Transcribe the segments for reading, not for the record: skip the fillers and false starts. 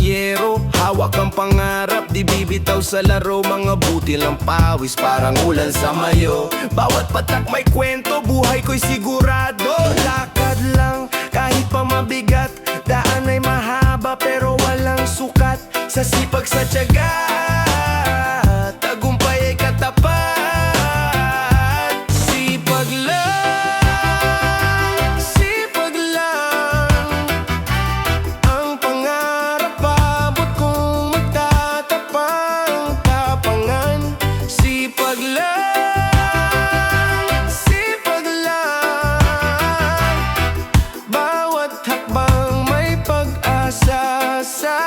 yero. Hawak ang pangarap, di bibitaw sa laro. Mga butil ng pawis, parang ulan sa mayo. Bawat patak may kwento, buhay ko'y sigurado. Lakad lang, kahit pa mabigat. Daan ay mahaba, pero walang sukat. Sa sipag sa tiyaga, tagumpay ay katapat. Sipag lang, sipag lang. Ang pangarap abot kung magtatapang tapangan. Sipag lang, sipag lang. Bawat hakbang may pag-asa sa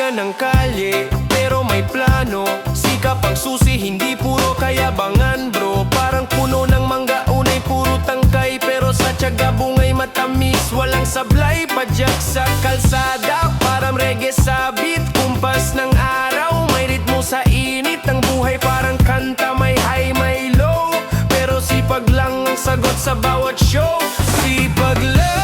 ng kalye, pero may plano. Sikap ang susi, hindi puro kayabangan bro. Parang puno ng mangga, unay puro tangkay, pero sa tiyaga bungay matamis. Walang sablay, padyak sa kalsada, parang reggae sabit. Kumpas ng araw, may ritmo sa init. Ang buhay parang kanta, may high, may low, pero sipag lang ang sagot sa bawat show. Sipag lang,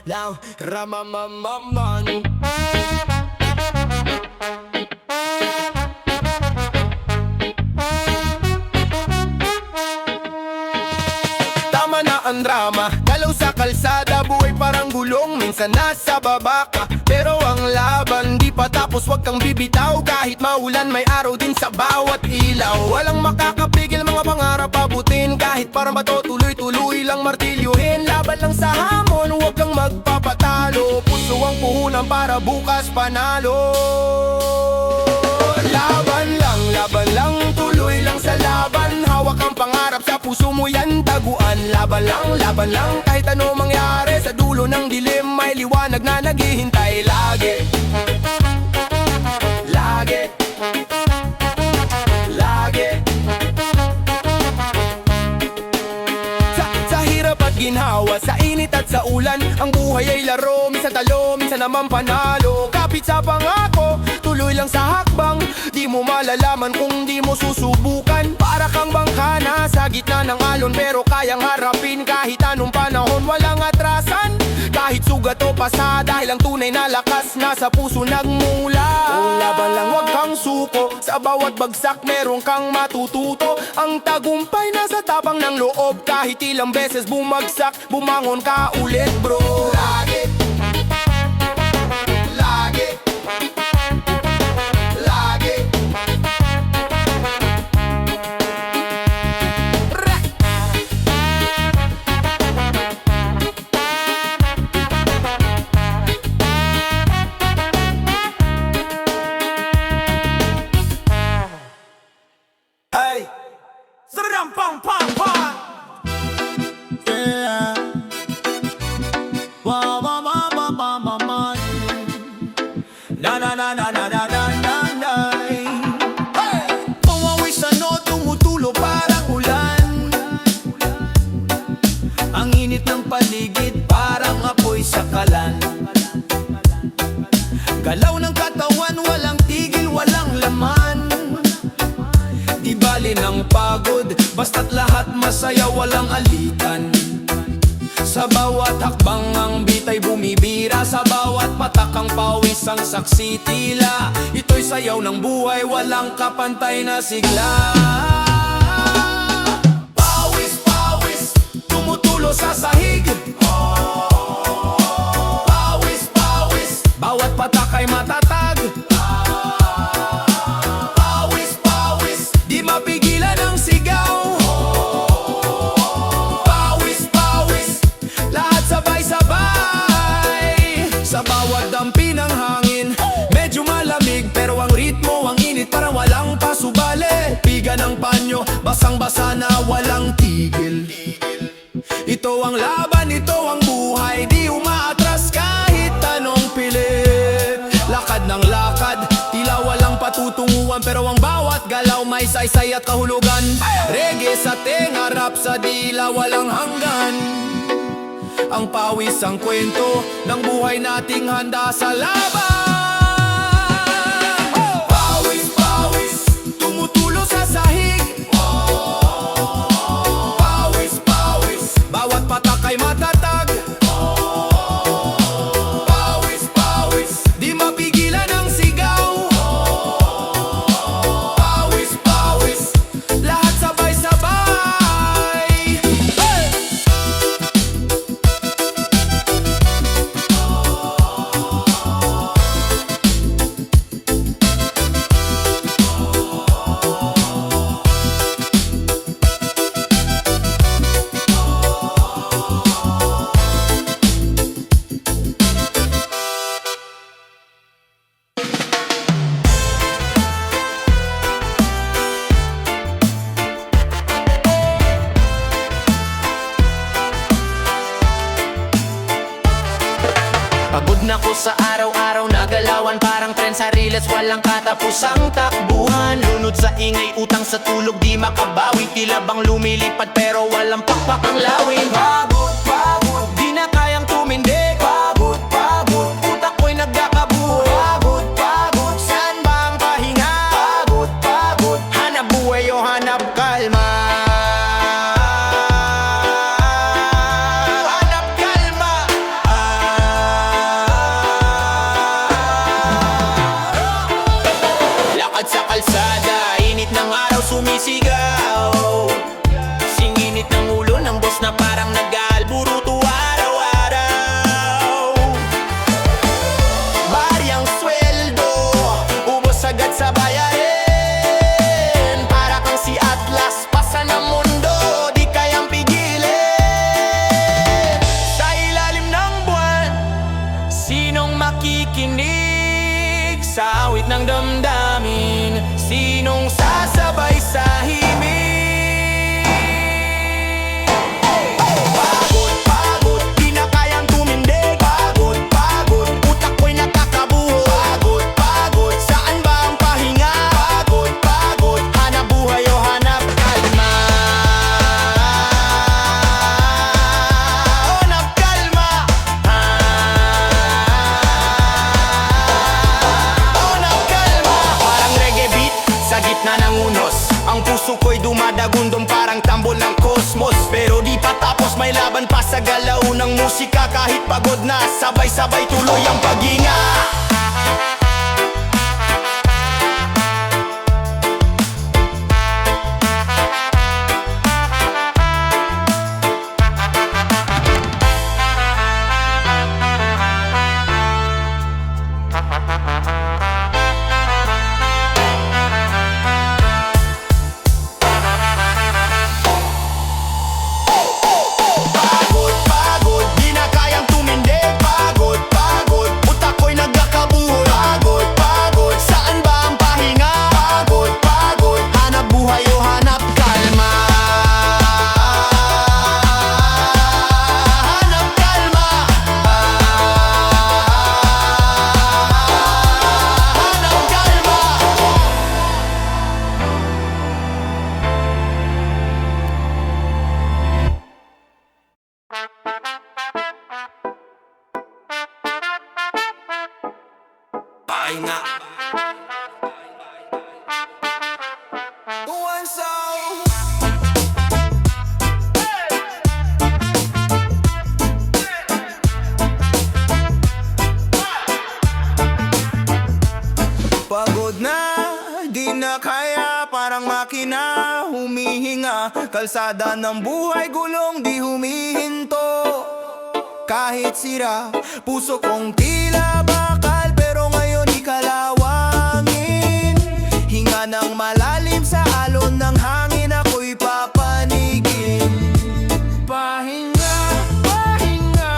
Lao, ramamamaman. Tama na ang drama, galaw sa kalsada, buhay parang gulong, minsan nasa baba ka. Pero ang laban di pa tapos, wag kang bibitaw. Kahit maulan, may araw din sa bawat ilaw. Walang makakapigil, mga pangarap abutin. Kahit parang bato, tuloy-tuloy lang martilyuhin. Laban lang sa hamon, wag kang magpapatalo. Puso ang puhunan para bukas panalo. Laban lang, tuloy lang sa laban. Hawak ang pangarap sa puso mo yan taguan. Laban lang, kahit ano mangyari. Sa dulo ng dilim, may liwanag na naghihintay lagi. Lagi, lagi. Sa hirap at ginhawa, sa init at sa ulan, ang buhay ay laro, minsan talo, minsan naman panalo. Kapit sa pangako, tuloy lang sa hakbang. Di mo malalaman kung di mo susubukan. Para kang bangka na sa gitna ng alon, pero kayang harapin kahit anong panahon. Walang atrasan, kahit sugat o pasa, dahil ang tunay na lakas nasa puso nagmula. Laban lang, wag kang suko, sa bawat bagsak meron kang matututo. Ang tagumpay nasa tapang ng loob, kahit ilang beses bumagsak, bumangon ka ulit bro. Lagi, lagi, lagi. Hey, saram pam pam pam. Yeah. Wow. nanay. Pawawis ano, tumutulo parang ulan. Ang init ng paligid parang apoy sa kalan. Galaw ng katawan, walang tigil, walang laman. Di bali ng pagod, basta't lahat masaya, walang alitan. Sa bawat hakbang ang bitay bumibira, sa bawat patak ang pawis ang saksi tila. Ito'y sayaw ng buhay, walang kapantay na sigla. Pawis, pawis, tumutulo sa sahig. Pawis, pawis, bawat patak ay matatag. Pawis, pawis, di mapigilan ang sigaw. Pawis, pawis, lahat sabay-sabay. Sa bawat dampi ng hangin, medyo malamig, pero ang ritmo, ang init, parang walang pasubali. Piga ng panyo, basang-basa na walang tigil. Ito ang laban, ito ang buhay, di umaatras kahit anong pilit. Lakad ng lakad, tila walang patutunguhan, pero ang bawat galaw may saysay at kahulugan. Reggae sa tenga, rap sa dila, walang hanggan. Ang pawis ang kwento ng buhay nating handa sa laban. Pawis, pawis, tumutulo sa sahig. Pawis, pawis, bawat patak ay matatag. Pawis, pawis, di mapigilan ang sigaw. Pawis, pawis, lahat sabay-sabay. Hey! Pagod na ko sa araw-araw na galawan, parang tren sa riles, walang katapusang takbuhan. Lunod sa ingay, utang sa tulog, di makabawi. Tila bang lumilipad pero walang pakpak ang lawin. Pagod, pagod, di na kayang tumindig. Pagod, pagod, utak ko'y nagkakabuo. Pagod, pagod, saan ba ang pahinga? Pagod, pagod, hanap buhay o hanap kalma. Sa kalsada, init ng araw sumisigaw. Singinit ng ulo ng boss na parang nag-aalburuto araw-araw. Baryang sweldo, ubos agad sa bayarin. Para kang si Atlas, pasa ng mundo, di kayang pigilin. Sa ilalim ng buwan, sinong makikinig sa awit ng damdamin? Sinong sasabay sa himig? Pagod, pagod, di na kayang tumindig. Pagod, pagod, utak ko'y nakakabuho. Pagod, pagod, saan ba ang pahinga? Pagod, pagod, hanap buhay o hanap kalma. Hanap kalma. Hanap kalma. Parang reggae beat sa gitna ng unos, ang puso ko'y dumadagundong parang tambol ng kosmos. Pero di pa tapos, may laban pa sa galaw ng musika. Kahit pagod na, sabay-sabay tuloy ang paghinga. Pagod, pagod, di na kayang tumindig. Pagod, pagod, utak ko'y nagkakabuo. Pagod na, di na kaya, parang makina humihinga. Kalsada ng buhay, gulong di humihinto. Kahit sira, puso kong tila bakal, pero ngayon ikalawangin. Hinga ng malalim sa alon ng hangin, ako'y papanigin. Pahinga, pahinga,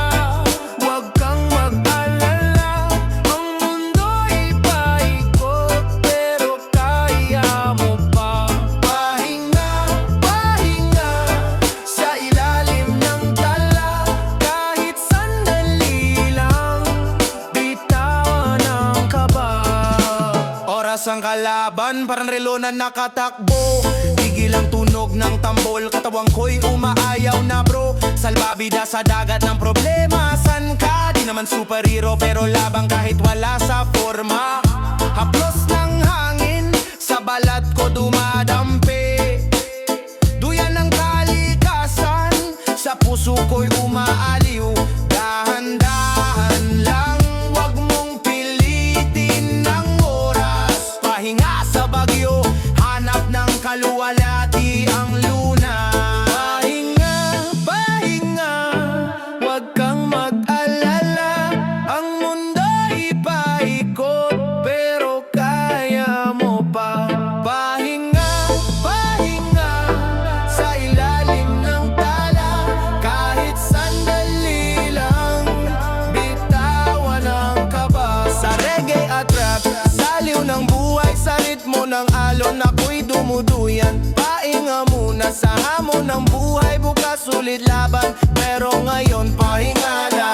huwag kang mag-alala. Ang mundo'y paikot, pero kaya mo pa. Pahinga, pahinga, sa ilalim ng tala. Kahit sandali lang, bitawan ang kaba. Oras ang kalaban, parang relo na nakatakbo. Tigil ang tunog ng tambol, katawang ko'y umaayaw na bro. Salbabida sa dagat ng problema, san ka? Di naman superhero pero labang kahit wala sa forma. Haplos ng hangin, sa balat ko dumadampi. Duyan ng kalikasan, sa puso ko'y umaaliw. Dahan-dahan lang, wag mong pilitin ng oras. Pahinga sa bagyo, hanap ng kaluwalhati ang luna. Pahinga, pahinga, wag kang mag-alala. Ang mundo'y paikot, pero kaya mo pa. Pahinga, pahinga, sa ilalim ng tala. Kahit sandali lang, bitawan ang kaba. Sa reggae at rap, saliw ng buhay, sa ritmo ng alon ako'y dumuduyan. Pahinga muna sa hamon ng buhay, bukas ulit laban, pero ngayon pahinga na.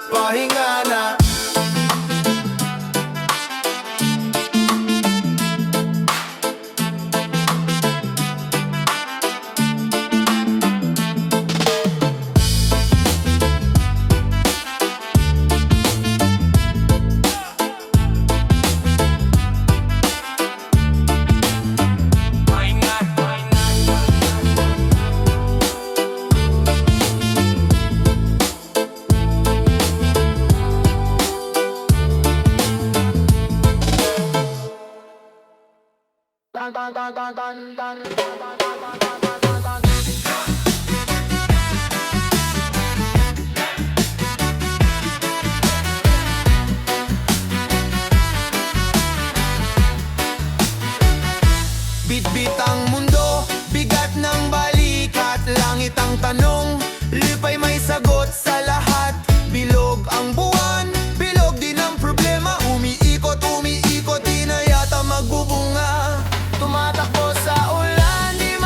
Pahinga na. Bitbit ang mundo, bigat ng balikat. Langit ang tanong, lipay may sagot sa lahat. Bilog ang buwan, bilog din ang problema. Umiikot, umiikot, di na yata magbubunga. Tumatakbo sa ulan, di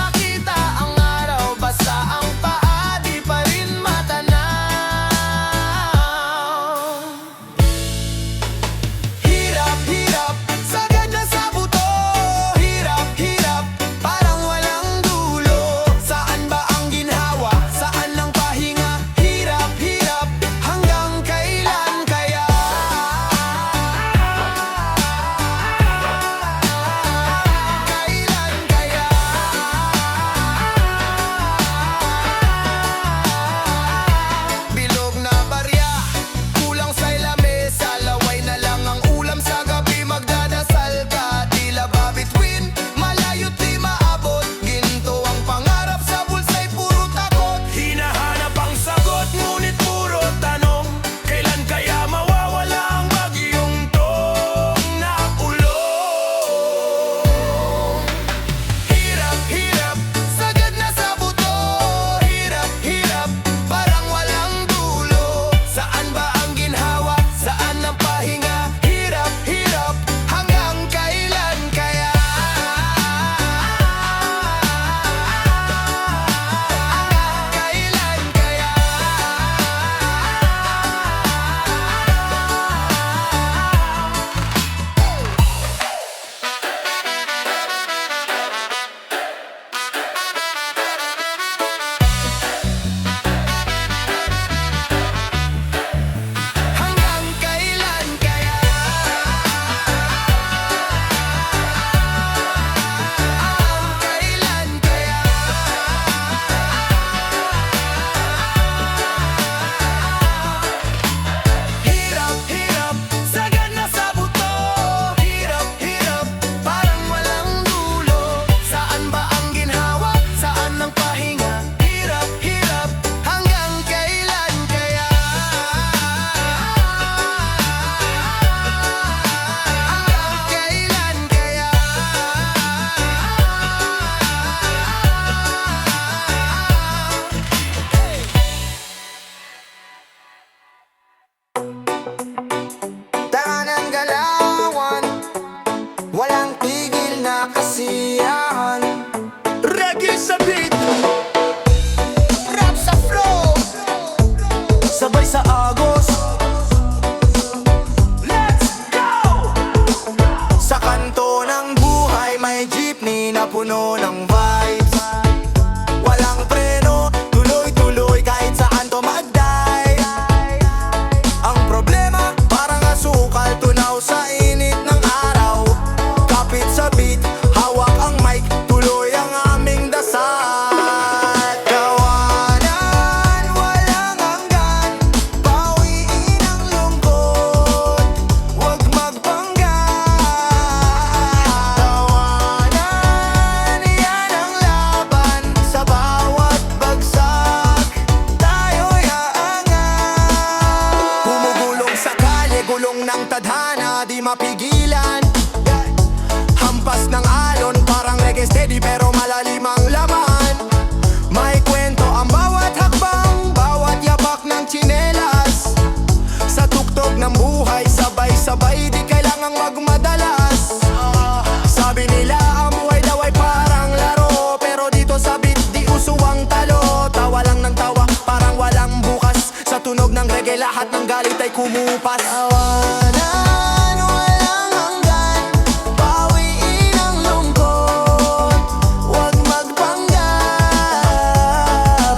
Kaya lahat ng galit ay kumupas. Tawanan, walang hanggan, bawiin ang lungkot, huwag magpanggap.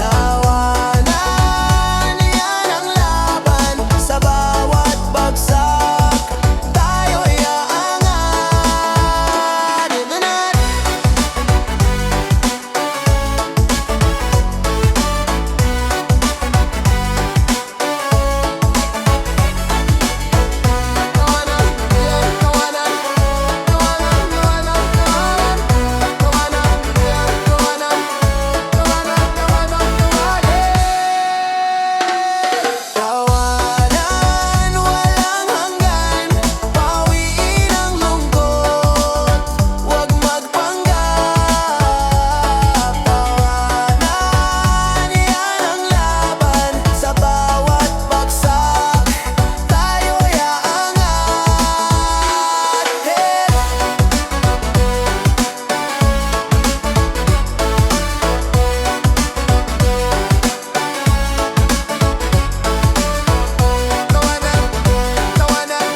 Tawanan, yan ang laban, sa bawat bagsak tayo'y aangat. Tawanan, walang hanggan, bawiin ang lungkot, huwag magpanggap. Tawanan, yan ang laban, sa bawat bagsak tayo'y aangat. Hey! Tawanan, tawanan,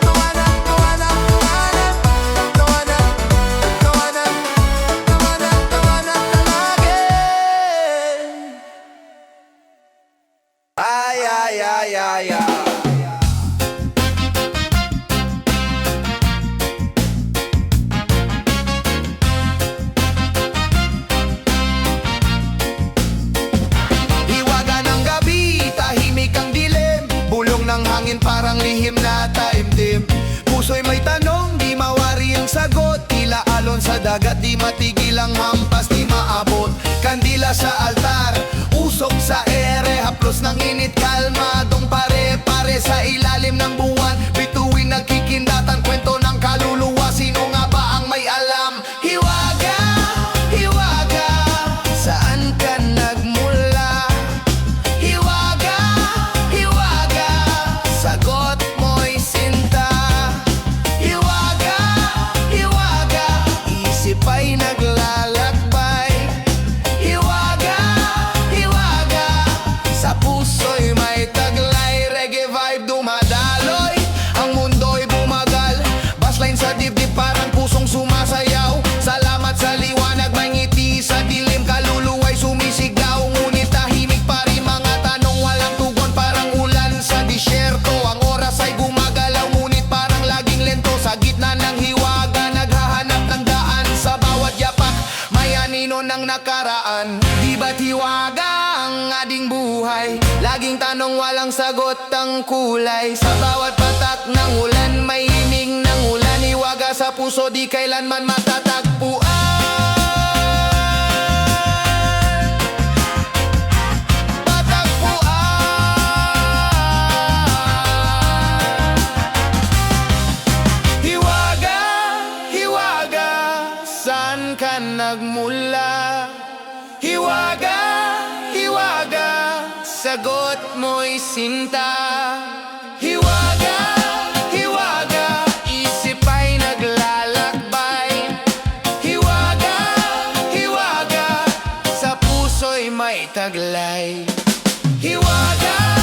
tawanan, tawanan, tawanan, tawanan, tawanan, tawanan, lagi. Ay, ay, ay, ay, ay. Hiwaga ng gabi, tahimik ang dilim, bulong ng hangin parang lihim na taimtim. Puso'y may tanong, di mawari ang sagot, tila alon sa dagat, di matigil ang hampas, di maabot. Kandila sa altar, usok sa ere, haplos ng init, kalmadong pare-pare sa ilalim ng buwan. Bituin nagkikindatan, kwento ng kaluluwa, sino nga ba ang may alam? Hiwaga, hiwaga, saan ka nagmula? Hiwaga, hiwaga, sagot mo'y sinta. Hiwaga, hiwaga, isip ay naglalakbay. Hiwaga, hiwaga, sa puso'y may taglay. Reggae vibe dumadaloy, ang mundo'y bumagal. Baseline sa dibdib parang pusong sumasayaw. Salamat sa liwanag, may ngiti sa dilim, kaluluwa'y sumisigaw. Ngunit tahimik pa rin mga tanong, walang tugon, parang ulan sa disyerto. Ang oras ay gumagalaw, ngunit parang laging lento. Sa gitna ng hiwaga, naghahanap ng daan. Sa bawat yapak, may anino ng nakaraan. Di ba't hiwaga ang ating buhay? Laging tanong, walang sagot ang kulay. Sa bawat patak ng ulan, may himig ng ulan. Hiwaga sa puso, di kailanman matatagpuan. Hiwaga, hiwaga, saan ka nagmula? Hiwaga, hiwaga, sagot mo'y sinta. Hiwaga, hiwaga, isip ay naglalakbay. Hiwaga, hiwaga, sa puso'y may taglay. Hiwaga,